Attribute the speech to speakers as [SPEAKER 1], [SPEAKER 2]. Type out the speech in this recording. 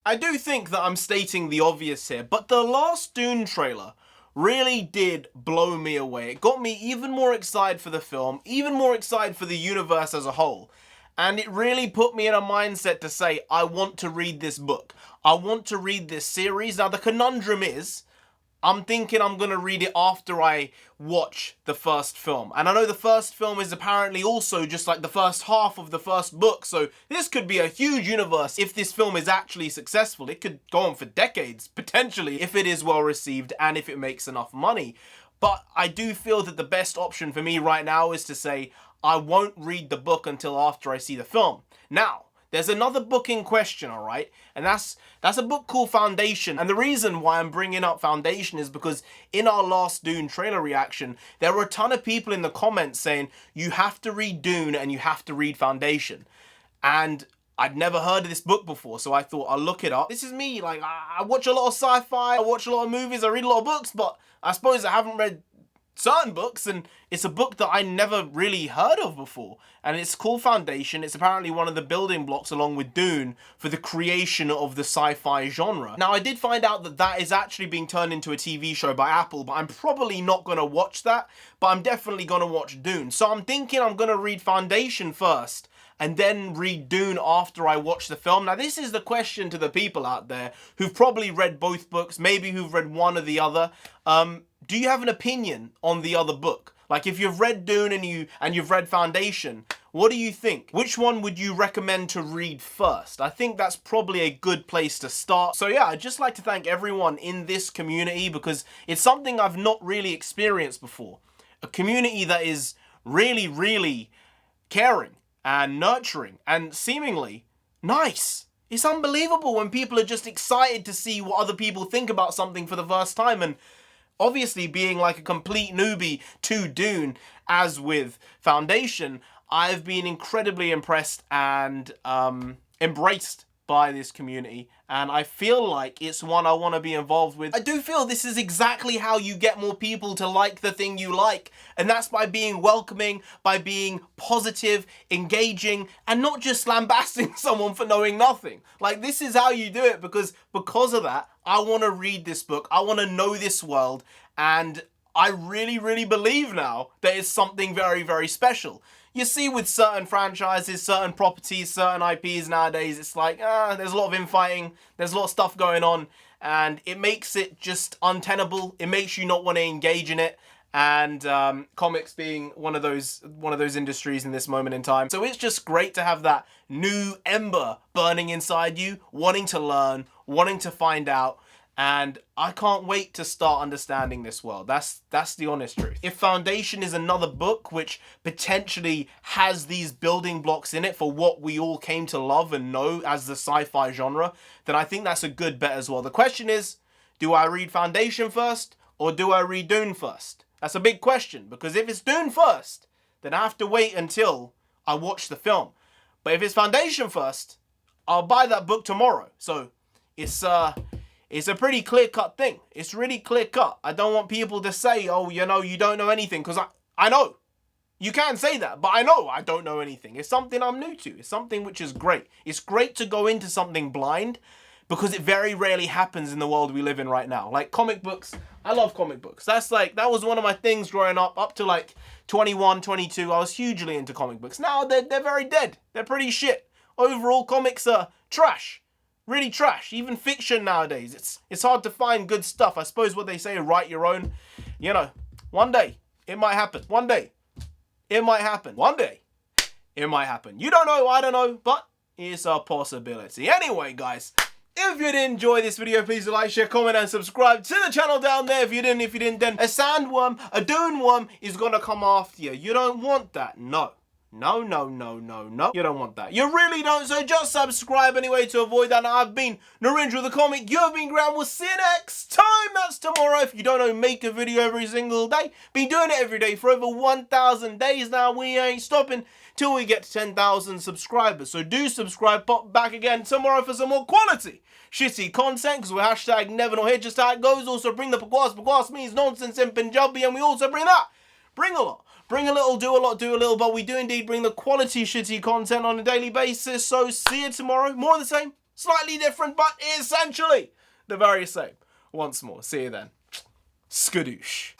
[SPEAKER 1] I do think that I'm stating the obvious here, but the last Dune trailer really did blow me away. It got me even more excited for the film, even more excited for the universe as a whole. And it really put me in a mindset to say, I want to read this book. I want to read this series. Now, the conundrum is, I'm thinking I'm going to read it after I watch the first film. And I know the first film is apparently also just like the first half of the first book. So this could be a huge universe if this film is actually successful. It could go on for decades, potentially, if it is well received and if it makes enough money. But I do feel that the best option for me right now is to say, I won't read the book until after I see the film. Now, there's another book in question, all right? And that's a book called Foundation. And the reason why I'm bringing up Foundation is because in our last Dune trailer reaction, there were a ton of people in the comments saying, you have to read Dune and you have to read Foundation. And I'd never heard of this book before, so I thought I'll look it up. This is me, like, I watch a lot of sci-fi, I watch a lot of movies, I read a lot of books, but I suppose I haven't read certain books, and it's a book that I never really heard of before. And it's called Foundation. It's apparently one of the building blocks, along with Dune, for the creation of the sci-fi genre. Now, I did find out that that is actually being turned into a TV show by Apple, but I'm probably not going to watch that, but I'm definitely going to watch Dune. So I'm thinking I'm going to read Foundation first, and then read Dune after I watch the film. Now, this is the question to the people out there who've probably read both books, maybe who've read one or the other. Do you have an opinion on the other book? Like, if you've read Dune and you've read Foundation, what do you think? Which one would you recommend to read first? I think that's probably a good place to start. So yeah, I'd just like to thank everyone in this community because it's something I've not really experienced before. A community that is really, really caring and nurturing and seemingly nice. It's unbelievable when people are just excited to see what other people think about something for the first time. And obviously, being like a complete newbie to Dune, as with Foundation, I've been incredibly impressed and embraced by this community, and I feel like it's one I want to be involved with. I do feel this is exactly how you get more people to like the thing you like, and that's by being welcoming, by being positive, engaging, and not just lambasting someone for knowing nothing. Like, this is how you do it, because of that, I want to read this book, I want to know this world, and I really, really believe now that it's something very, very special. You see, with certain franchises, certain properties, certain IPs nowadays, it's like, there's a lot of infighting, there's a lot of stuff going on, and it makes it just untenable. It makes you not want to engage in it, and comics being one of those industries in this moment in time. So it's just great to have that new ember burning inside you, wanting to learn, wanting to find out, and I can't wait to start understanding this world. That's the honest truth. If Foundation is another book which potentially has these building blocks in it for what we all came to love and know as the sci-fi genre, then I think that's a good bet as well. The question is, do I read Foundation first or do I read Dune first? That's a big question, because if it's Dune first, then I have to wait until I watch the film. But if it's Foundation first, I'll buy that book tomorrow. So it's a pretty clear-cut thing. It's really clear-cut. I don't want people to say, oh, you know, you don't know anything, because I know. You can say that, but I know I don't know anything. It's something I'm new to. It's something which is great. It's great to go into something blind, because it very rarely happens in the world we live in right now. Like comic books, I love comic books. That was one of my things growing up to like 21, 22. I was hugely into comic books. Now they're very dead. They're pretty shit. Overall, comics are trash. Really trash. Even fiction nowadays. It's hard to find good stuff. I suppose what they say, write your own. You know, one day it might happen. One day it might happen. One day it might happen. You don't know, I don't know, but it's a possibility. Anyway, guys, if you did enjoy this video, please like, share, comment, and subscribe to the channel down there. If you didn't, then a sandworm, a dune worm is gonna come after you. You don't want that. No. No. You don't want that. You really don't, so just subscribe anyway to avoid that. Now, I've been NarendraTheComic. You have been Graham. We'll see you next time. That's tomorrow. If you don't know, make a video every single day. Been doing it every day for over 1,000 days now. We ain't stopping till we get to 10,000 subscribers. So do subscribe. Pop back again tomorrow for some more quality shitty content, because we're hashtag never not here, just how it goes. Also bring the pagwas. Pagwas means nonsense in Punjabi, and we also bring that. Bring a lot. Bring a little, do a lot, do a little, but we do indeed bring the quality shitty content on a daily basis. So see you tomorrow. More of the same. Slightly different, but essentially the very same. Once more, see you then. Skadoosh.